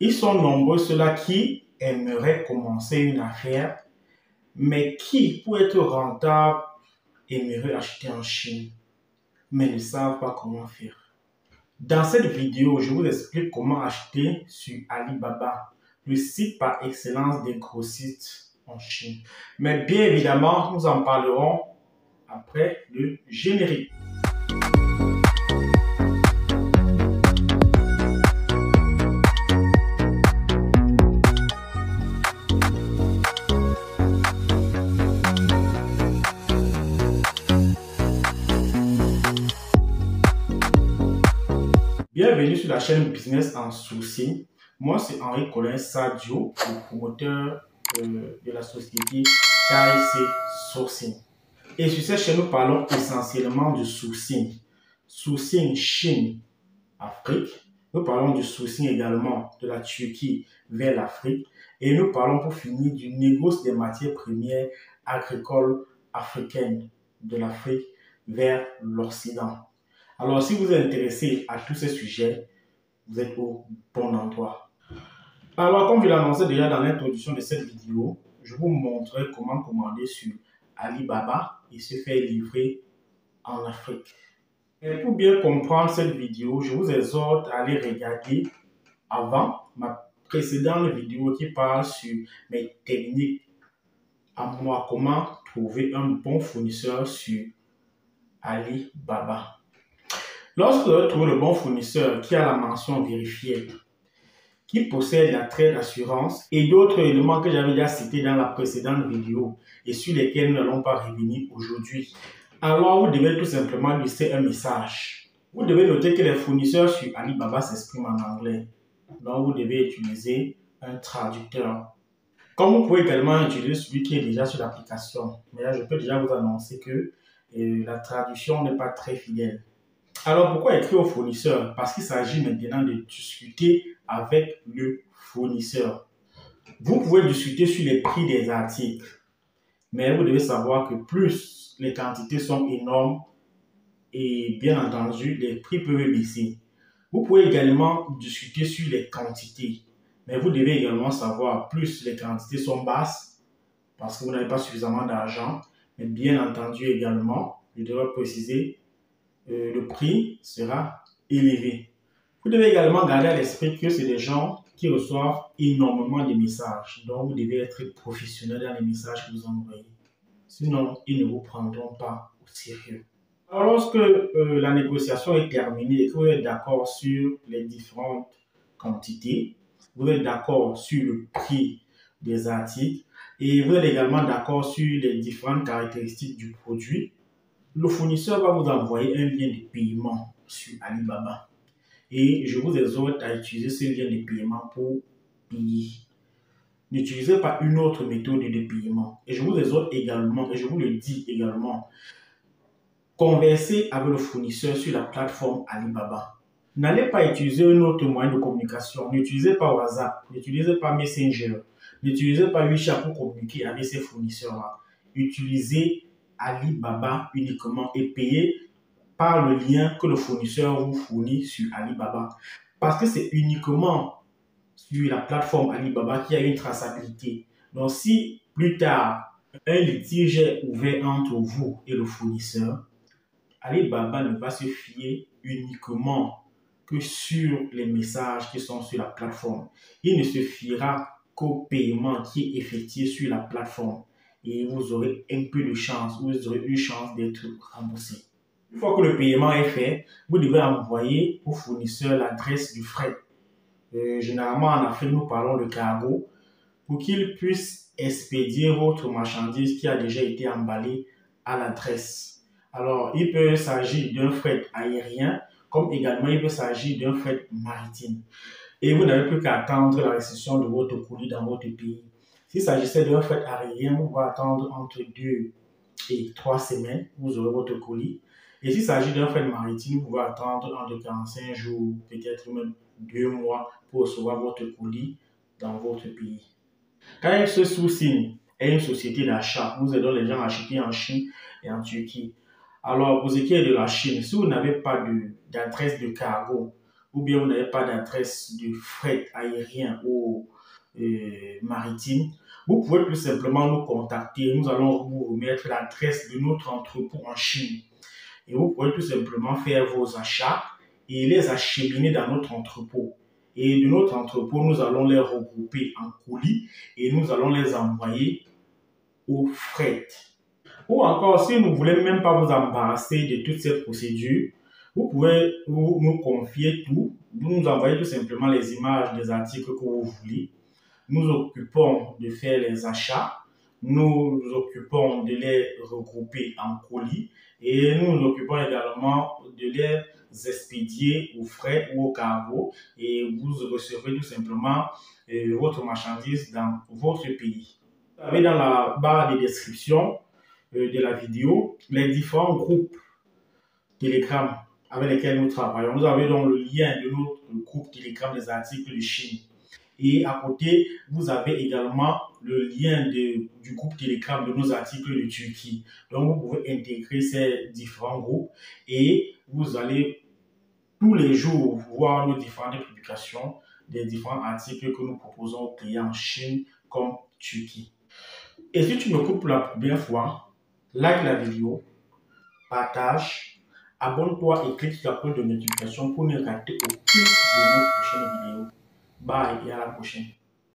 Ils sont nombreux ceux-là qui aimeraient commencer une affaire, mais qui, pour être rentable, aimeraient acheter en Chine, mais ne savent pas comment faire. Dans cette vidéo, je vous explique comment acheter sur Alibaba, le site par excellence des grossistes en Chine. Mais bien évidemment, nous en parlerons après le générique. Bienvenue sur la chaîne Business en Sourcing. Moi, c'est Henri Colin Sadio, le promoteur de la société KIC Sourcing. Et sur cette chaîne, nous parlons essentiellement du sourcing. Sourcing Chine, Afrique. Nous parlons du sourcing également de la Turquie vers l'Afrique. Et nous parlons pour finir du négoce des matières premières agricoles africaines de l'Afrique vers l'Occident. Alors, si vous êtes intéressé à tous ces sujets, vous êtes au bon endroit. Alors, comme je l'annonçais déjà dans l'introduction de cette vidéo, je vous montrerai comment commander sur Alibaba et se faire livrer en Afrique. Et pour bien comprendre cette vidéo, je vous exhorte à aller regarder avant ma précédente vidéo qui parle sur mes techniques à moi, comment trouver un bon fournisseur sur Alibaba. Lorsque vous trouvez le bon fournisseur qui a la mention vérifiée, qui possède la trade d'assurance et d'autres éléments que j'avais déjà cités dans la précédente vidéo et sur lesquels nous n'allons pas revenir aujourd'hui, alors vous devez tout simplement laisser un message. Vous devez noter que les fournisseurs sur Alibaba s'expriment en anglais. Donc vous devez utiliser un traducteur. Comme vous pouvez également utiliser celui qui est déjà sur l'application. Mais là, je peux déjà vous annoncer que la traduction n'est pas très fidèle. Alors, pourquoi écrire au fournisseur? Parce qu'il s'agit maintenant de discuter avec le fournisseur. Vous pouvez discuter sur les prix des articles, mais vous devez savoir que plus les quantités sont énormes et bien entendu, les prix peuvent baisser. Vous pouvez également discuter sur les quantités, mais vous devez également savoir plus les quantités sont basses parce que vous n'avez pas suffisamment d'argent, mais bien entendu également, je devrais préciser, le prix sera élevé. Vous devez également garder à l'esprit que c'est des gens qui reçoivent énormément de messages. Donc, vous devez être professionnel dans les messages que vous envoyez. Sinon, ils ne vous prendront pas au sérieux. Alors, lorsque la négociation est terminée et que vous êtes d'accord sur les différentes quantités, vous êtes d'accord sur le prix des articles et vous êtes également d'accord sur les différentes caractéristiques du produit, le fournisseur va vous envoyer un lien de paiement sur Alibaba. Et je vous exhorte à utiliser ce lien de paiement pour payer. N'utilisez pas une autre méthode de paiement. Et je vous exhorte également, et je vous le dis également, conversez avec le fournisseur sur la plateforme Alibaba. N'allez pas utiliser un autre moyen de communication. N'utilisez pas WhatsApp, n'utilisez pas Messenger, n'utilisez pas WeChat pour communiquer avec ces fournisseurs-là. Utilisez Alibaba uniquement et payer par le lien que le fournisseur vous fournit sur Alibaba. Parce que c'est uniquement sur la plateforme Alibaba qu'il y a une traçabilité. Donc si plus tard un litige est ouvert entre vous et le fournisseur, Alibaba ne va se fier uniquement que sur les messages qui sont sur la plateforme. Il ne se fiera qu'au paiement qui est effectué sur la plateforme. Et vous aurez un peu de chance, vous aurez une chance d'être remboursé. Une fois que le paiement est fait, vous devez envoyer au fournisseur l'adresse du fret. Généralement, en Afrique, nous parlons de cargo pour qu'il puisse expédier votre marchandise qui a déjà été emballée à l'adresse. Alors, il peut s'agir d'un fret aérien, comme également il peut s'agir d'un fret maritime. Et vous n'avez plus qu'à attendre la réception de votre colis dans votre pays. S'il s'agissait d'un fret aérien, vous pouvez attendre entre 2 et 3 semaines, vous aurez votre colis. Et s'il s'agit d'un fret maritime, vous pouvez attendre entre 45 jours, peut-être même 2 mois pour recevoir votre colis dans votre pays. KIC Sourcing est une société d'achat. Nous aidons les gens à acheter en Chine et en Turquie. Alors, pour ce qui est de la Chine, si vous n'avez pas d'adresse de cargo, ou bien vous n'avez pas d'adresse de fret aérien ou maritime, vous pouvez tout simplement nous contacter. Nous allons vous remettre l'adresse de notre entrepôt en Chine. Et vous pouvez tout simplement faire vos achats et les acheminer dans notre entrepôt. Et de notre entrepôt, nous allons les regrouper en colis et nous allons les envoyer au fret. Ou encore, si vous ne voulez même pas vous embarrasser de toute cette procédure, vous pouvez nous confier tout. Vous nous envoyez tout simplement les images des articles que vous voulez. Nous occupons de faire les achats. Nous nous occupons de les regrouper en colis et nous nous occupons également de les expédier au fret ou au cargo et vous recevrez tout simplement votre marchandise dans votre pays. Vous avez dans la barre de description de la vidéo les différents groupes Telegram avec lesquels nous travaillons. Vous avez donc le lien de notre groupe Telegram des articles de Chine. Et à côté, vous avez également le lien du groupe Telegram de nos articles de Turquie. Donc, vous pouvez intégrer ces différents groupes et vous allez tous les jours voir nos différentes publications des différents articles que nous proposons aux clients en Chine comme Turquie. Et si tu m'écoutes pour la première fois, like la vidéo, partage, abonne-toi et clique sur la cloche de notification pour ne rater aucune de nos prochaines vidéos. Bye et à la prochaine.